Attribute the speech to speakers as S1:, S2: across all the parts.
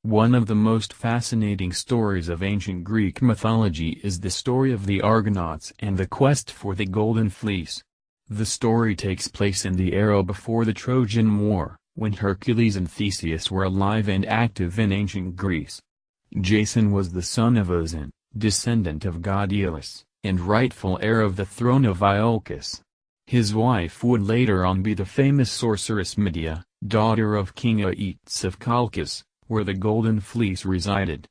S1: One of the most fascinating stories of ancient Greek mythology is the story of the Argonauts and the quest for the Golden Fleece. The story takes place in the era before the Trojan War, when Hercules and Theseus were alive and active in ancient Greece. Jason was the son of Ocean, descendant of god Aeolus, and rightful heir of the throne of Iolcus. His wife would later on be the famous sorceress Medea, daughter of King Aeetes of Colchis, where the Golden Fleece resided.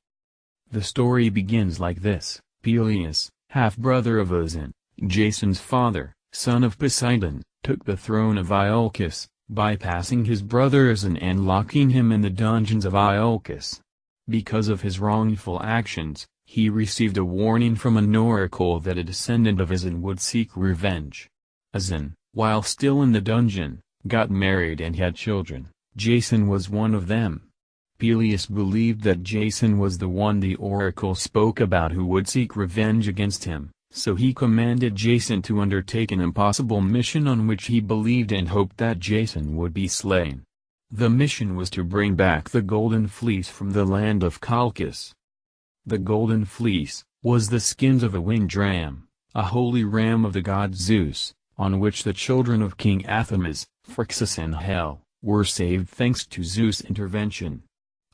S1: The story begins like this: Peleus, half-brother of Ocean, Jason's father, son of Poseidon, took the throne of Iolcus, bypassing his brother Ocean and locking him in the dungeons of Iolcus. Because of his wrongful actions, he received a warning from an oracle that a descendant of Ocean would seek revenge. Ocean, while still in the dungeon, got married and had children. Jason was one of them. Peleus believed that Jason was the one the oracle spoke about who would seek revenge against him, so he commanded Jason to undertake an impossible mission on which he believed and hoped that Jason would be slain. The mission was to bring back the Golden Fleece from the land of Colchis. The Golden Fleece was the skins of a winged ram, a holy ram of the god Zeus, on which the children of King Athamas, Phrixus and Hel, were saved thanks to Zeus' intervention.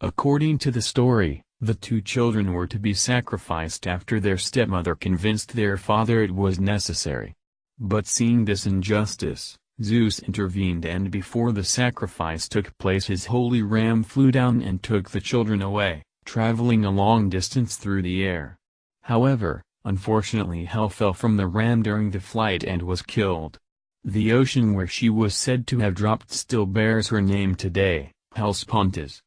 S1: According to the story, the two children were to be sacrificed after their stepmother convinced their father it was necessary. But seeing this injustice, Zeus intervened, and before the sacrifice took place his holy ram flew down and took the children away, traveling a long distance through the air. However, unfortunately Hel fell from the ram during the flight and was killed. The ocean where she was said to have dropped still bears her name today, Hellespontus.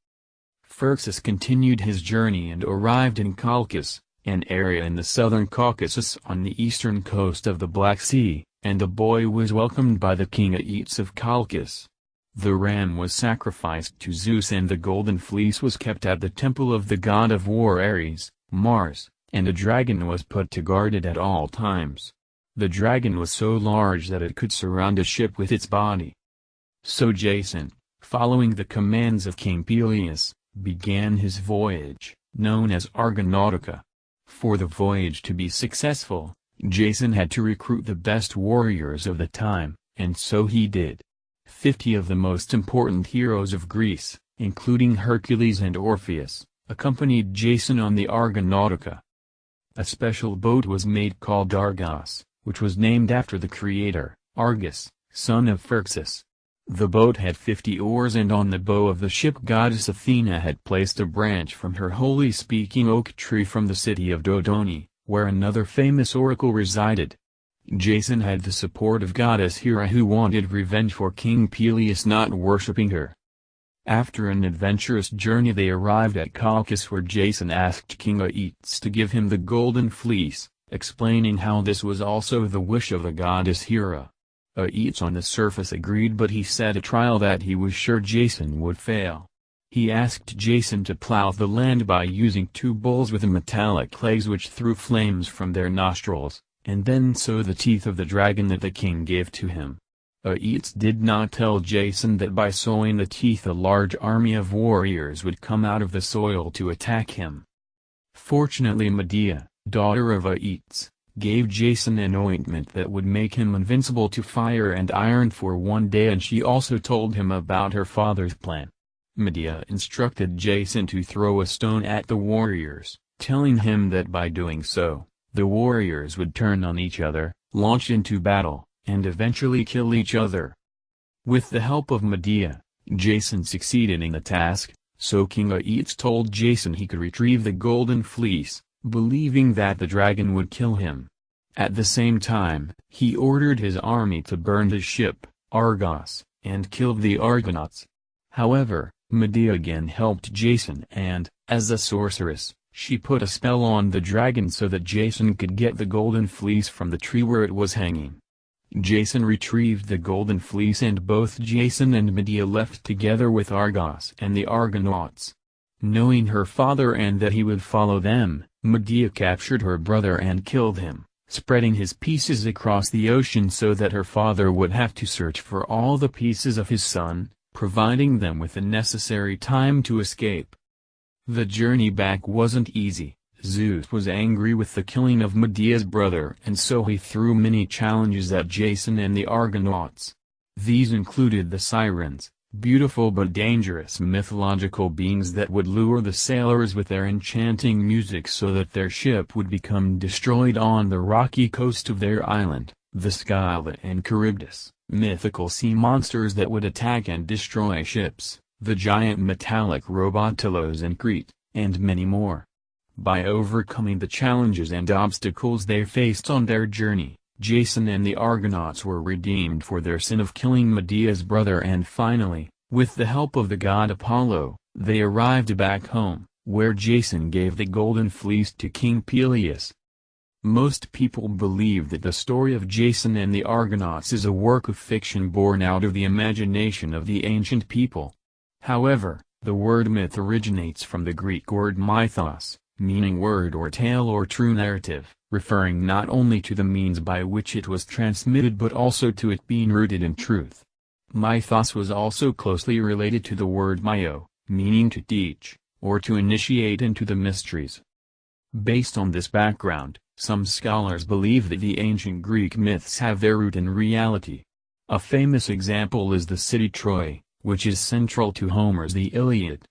S1: Phrixus continued his journey and arrived in Colchis, an area in the southern Caucasus on the eastern coast of the Black Sea, and the boy was welcomed by the king Aeetes of Colchis. The ram was sacrificed to Zeus and the Golden Fleece was kept at the temple of the god of war Ares, Mars, and a dragon was put to guard it at all times. The dragon was so large that it could surround a ship with its body. So Jason, following the commands of King Peleus, began his voyage, known as Argonautica. For the voyage to be successful, Jason had to recruit the best warriors of the time, and so he did. 50 of the most important heroes of Greece, including Hercules and Orpheus, accompanied Jason on the Argonautica. A special boat was made called Argos, which was named after the creator, Argus, son of Phrixus. The boat had 50 oars, and on the bow of the ship goddess Athena had placed a branch from her holy speaking oak tree from the city of Dodone, where another famous oracle resided. Jason had the support of goddess Hera, who wanted revenge for King Peleus not worshipping her. After an adventurous journey they arrived at Colchis, where Jason asked King Aeetes to give him the Golden Fleece, explaining how this was also the wish of the goddess Hera. Aeetes on the surface agreed, but he set a trial that he was sure Jason would fail. He asked Jason to plow the land by using 2 bulls with metallic legs which threw flames from their nostrils, and then sow the teeth of the dragon that the king gave to him. Aeetes did not tell Jason that by sowing the teeth a large army of warriors would come out of the soil to attack him. Fortunately Medea, daughter of Aeetes, gave Jason an ointment that would make him invincible to fire and iron for one day, and she also told him about her father's plan. Medea instructed Jason to throw a stone at the warriors, telling him that by doing so, the warriors would turn on each other, launch into battle, and eventually kill each other. With the help of Medea, Jason succeeded in the task, so King Aeetes told Jason he could retrieve the Golden Fleece, believing that the dragon would kill him. At the same time, he ordered his army to burn his ship, Argos, and killed the Argonauts. However, Medea again helped Jason and, as a sorceress, she put a spell on the dragon so that Jason could get the Golden Fleece from the tree where it was hanging. Jason retrieved the Golden Fleece, and both Jason and Medea left together with Argos and the Argonauts. Knowing her father and that he would follow them, Medea captured her brother and killed him, spreading his pieces across the ocean so that her father would have to search for all the pieces of his son, providing them with the necessary time to escape. The journey back wasn't easy. Zeus was angry with the killing of Medea's brother, and so he threw many challenges at Jason and the Argonauts. These included the Sirens, beautiful but dangerous mythological beings that would lure the sailors with their enchanting music so that their ship would become destroyed on the rocky coast of their island; the Scylla and Charybdis, mythical sea monsters that would attack and destroy ships; the giant metallic robot Telos in Crete, and many more. By overcoming the challenges and obstacles they faced on their journey, Jason and the Argonauts were redeemed for their sin of killing Medea's brother, and finally, with the help of the god Apollo, they arrived back home, where Jason gave the golden fleece to King Peleus. Most people believe that the story of Jason and the Argonauts is a work of fiction born out of the imagination of the ancient people. However, the word myth originates from the Greek word mythos, meaning word or tale or true narrative, referring not only to the means by which it was transmitted but also to it being rooted in truth. Mythos was also closely related to the word myo, meaning to teach, or to initiate into the mysteries. Based on this background, some scholars believe that the ancient Greek myths have their root in reality. A famous example is the city Troy, which is central to Homer's The Iliad.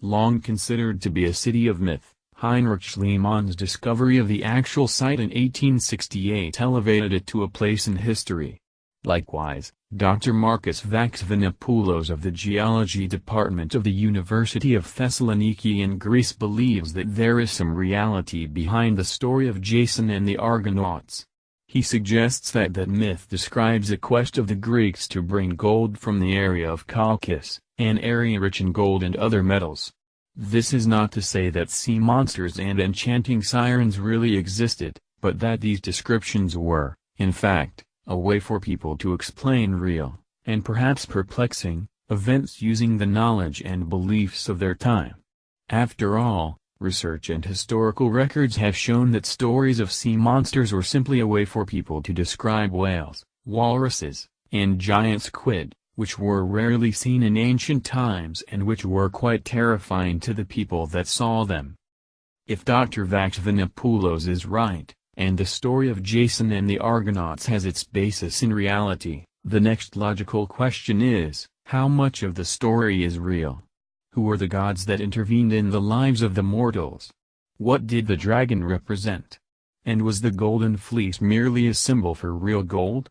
S1: Long considered to be a city of myth, Heinrich Schliemann's discovery of the actual site in 1868 elevated it to a place in history. Likewise, Dr. Marcus Vaxvinopoulos of the Geology Department of the University of Thessaloniki in Greece believes that there is some reality behind the story of Jason and the Argonauts. He suggests that myth describes a quest of the Greeks to bring gold from the area of Chalkis, an area rich in gold and other metals. This is not to say that sea monsters and enchanting sirens really existed, but that these descriptions were, in fact, a way for people to explain real, and perhaps perplexing, events using the knowledge and beliefs of their time. After all, research and historical records have shown that stories of sea monsters were simply a way for people to describe whales, walruses, and giant squid, which were rarely seen in ancient times and which were quite terrifying to the people that saw them. If Dr. Vaxvinopoulos is right, and the story of Jason and the Argonauts has its basis in reality, the next logical question is, how much of the story is real? Who were the gods that intervened in the lives of the mortals? What did the dragon represent? And was the golden fleece merely a symbol for real gold?